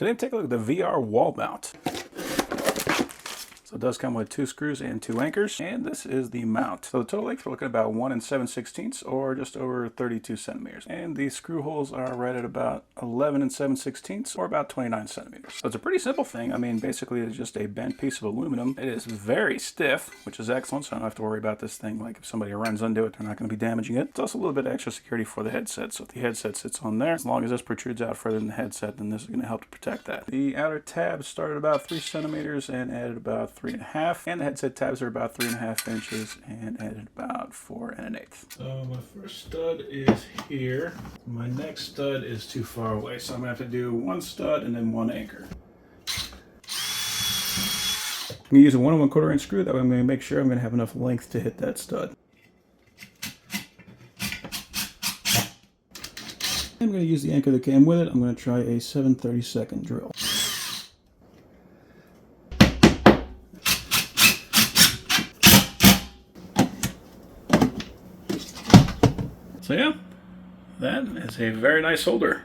Today I'm taking a look at the VR wall mount. So it does come with 2 screws and 2 anchors, and this is the mount. So the total length, we're looking at about 1 7/16 or just over 32 centimeters. And the screw holes are right at about 11 7/16 or about 29 centimeters. So it's a pretty simple thing. I mean, basically it's just a bent piece of aluminum. It is very stiff, which is excellent, so I don't have to worry about this thing. Like if somebody runs into it, they're not going to be damaging it. It's also a little bit of extra security for the headset. So if the headset sits on there, as long as this protrudes out further than the headset, then this is going to help to protect that. The outer tabs started about 3 centimeters and added about 3.5, and the headset tabs are about 3.5 inches and added about 4 1/8. So my first stud is here. My next stud is too far away, so I'm gonna have to do 1 stud and then 1 anchor. I'm gonna use a 1 1/4 inch screw. That way I'm gonna make sure I'm gonna have enough length to hit that stud. I'm gonna use the anchor that came with it. I'm gonna try a 7/32 drill. So yeah, that is a very nice holder.